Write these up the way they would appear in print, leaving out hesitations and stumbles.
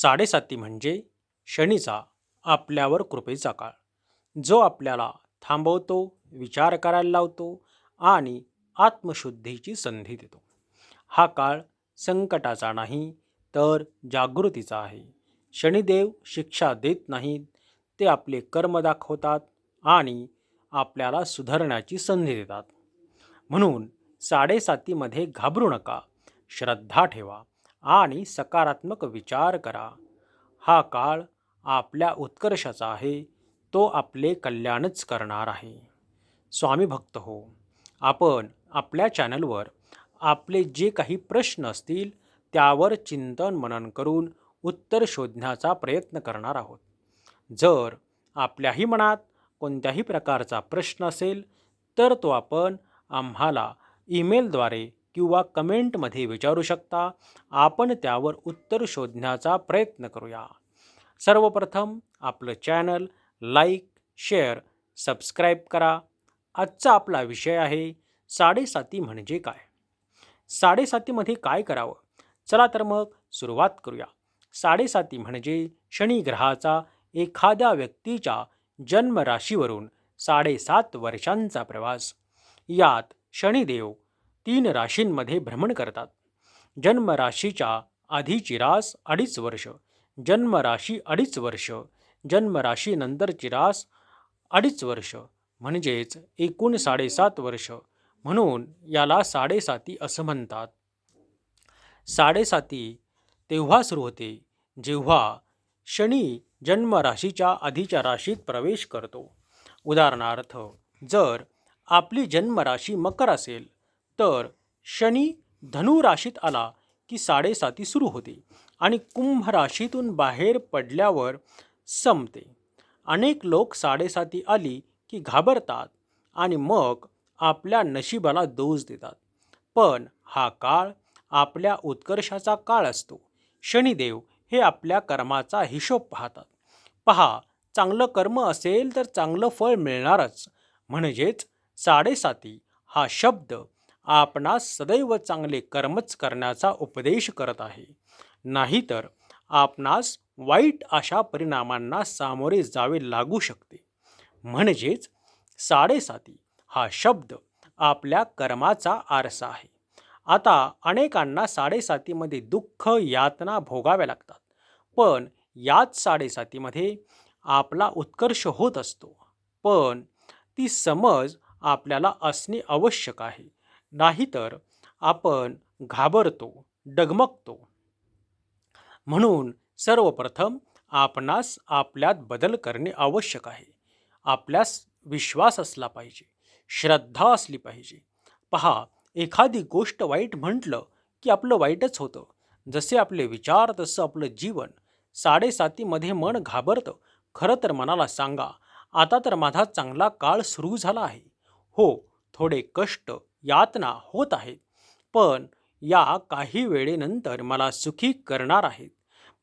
साडेसाती म्हणजे शनीचा आपल्यावर कृपेचा काळ, जो आपल्याला थांबवतो, विचार करायला लावतो आणि आत्मशुद्धीची संधी देतो. हा काळ संकटाचा नाही, तर जागृतीचा आहे. शनिदेव शिक्षा देत नाहीत, ते आपले कर्म दाखवतात आणि आपल्याला सुधारण्याची संधी देतात. म्हणून साडेसातीमध्ये घाबरू नका, श्रद्धा ठेवा आणि सकारात्मक विचार करा. हा काळ आपल्या उत्कर्षाचा आहे, तो आपले कल्याणच करणार आहे. स्वामी भक्त हो, आपण आपल्या चॅनलवर आपले जे काही प्रश्न असतील त्यावर चिंतन मनन करून उत्तर शोधण्याचा प्रयत्न करणार आहोत. जर आपल्याही मनात कोणत्याही प्रकारचा प्रश्न असेल तर तो आपण आम्हाला ईमेलद्वारे किंवा कमेंटमध्ये विचारू शकता. आपण त्यावर उत्तर शोधण्याचा प्रयत्न करूया. सर्वप्रथम आपलं चॅनल लाईक, शेअर, सबस्क्राईब करा. आजचा आपला विषय आहे साडेसाती म्हणजे काय. साडेसातीमध्ये काय करावं, चला तर मग सुरुवात करूया. साडेसाती म्हणजे शनी ग्रहाचा एखाद्या व्यक्तीच्या जन्मराशीवरून 7.5 वर्षांचा प्रवास. यात शनिदेव 3 राशींमध्ये भ्रमण करतात. जन्मराशीच्या आधीची रास 2.5 वर्ष, जन्मराशी 2.5 वर्ष, जन्मराशी नंतरची रास 2.5 वर्ष, म्हणजेच एकूण 7.5 वर्ष. म्हणून याला साडेसाती असं म्हणतात. साडेसाती तेव्हा सुरू होते जेव्हा शनी जन्मराशीच्या आधीच्या राशीत प्रवेश करतो. उदाहरणार्थ, जर आपली जन्मराशी मकर असेल तर शनी धनु राशीत आला की साडेसाती सुरू होते आणि कुंभ राशीतून बाहेर पडल्यावर संपते. अनेक लोक साडेसाती आली की घाबरतात आणि मग आपल्या नशिबाला दोष देतात. पण हा काळ आपल्या उत्कर्षाचा काळ असतो. शनिदेव हे आपल्या कर्माचा हिशोब पाहतात. पहा, चांगलं कर्म असेल तर चांगलं फळ मिळणारच. म्हणजेच साडेसाती हा शब्द आपणास सदैव चांगले कर्मच करण्याचा उपदेश करत आहे. नाहीतर आपणास वाईट अशा परिणामांना सामोरे जावे लागू शकते. म्हणजेच साडेसाती हा शब्द आपल्या कर्माचा आरसा आहे. आता अनेकांना साडेसातीमध्ये दुःख, यातना भोगाव्या लागतात. पण याच साडेसातीमध्ये आपला उत्कर्ष होत असतो. पण ती समज आपल्याला असणे आवश्यक आहे. नाहीतर आपण घाबरतो, डगमगतो. म्हणून सर्वप्रथम आपणास आपल्यात बदल करणे आवश्यक आहे. आपल्यास विश्वास असला पाहिजे, श्रद्धा असली पाहिजे. पहा, एखादी गोष्ट वाईट म्हटलं की आपलं वाईटच होतं. जसे आपले विचार तसं आपलं जीवन. साडेसातीमध्ये मन घाबरतं. खरं तर मनाला सांगा, आता तर माझा चांगला काळ सुरू झाला आहे. हो, थोडे कष्ट, यातना होत आहेत, पण या काही वेळेनंतर मला सुखी करणार आहेत.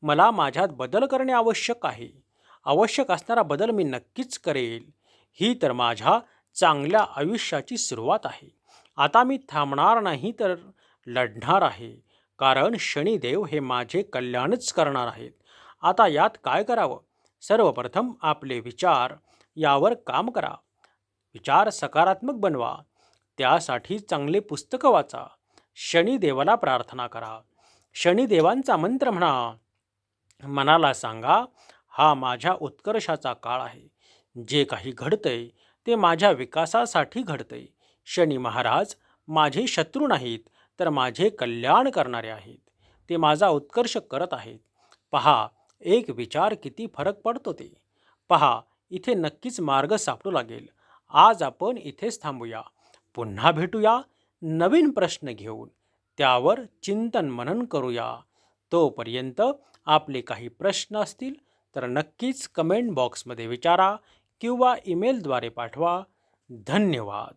मला माझ्यात बदल करणे आवश्यक आहे. आवश्यक असणारा बदल मी नक्कीच करेल. ही तर माझ्या चांगल्या आयुष्याची सुरुवात आहे. आता मी थांबणार नाही तर लढणार आहे. कारण शनिदेव हे माझे कल्याणच करणार आहेत. आता यात काय करावं? सर्वप्रथम आपले विचार यावर काम करा. विचार सकारात्मक बनवा. त्यासाठी चांगले पुस्तकं वाचा. शनिदेवाला प्रार्थना करा. शनिदेवांचा मंत्र म्हणा. मनाला सांगा, हा माझ्या उत्कर्षाचा काळ आहे. जे काही घडतंय ते माझ्या विकासासाठी घडतंय. शनी महाराज माझे शत्रू नाहीत, तर माझे कल्याण करणारे आहेत. ते माझा उत्कर्ष करत आहेत. पहा, एक विचार किती फरक पडतो ते. पहा, इथे नक्कीच मार्ग सापडू लागेल. आज आपण इथेच थांबूया. पुन्हा भेटूया नवीन प्रश्न घेऊन. त्यावर चिंतन मनन करूया. तोपर्यंत आपले काही प्रश्न असतील तर नक्कीच कमेंट बॉक्समध्ये विचारा किंवा ईमेलद्वारे पाठवा. धन्यवाद.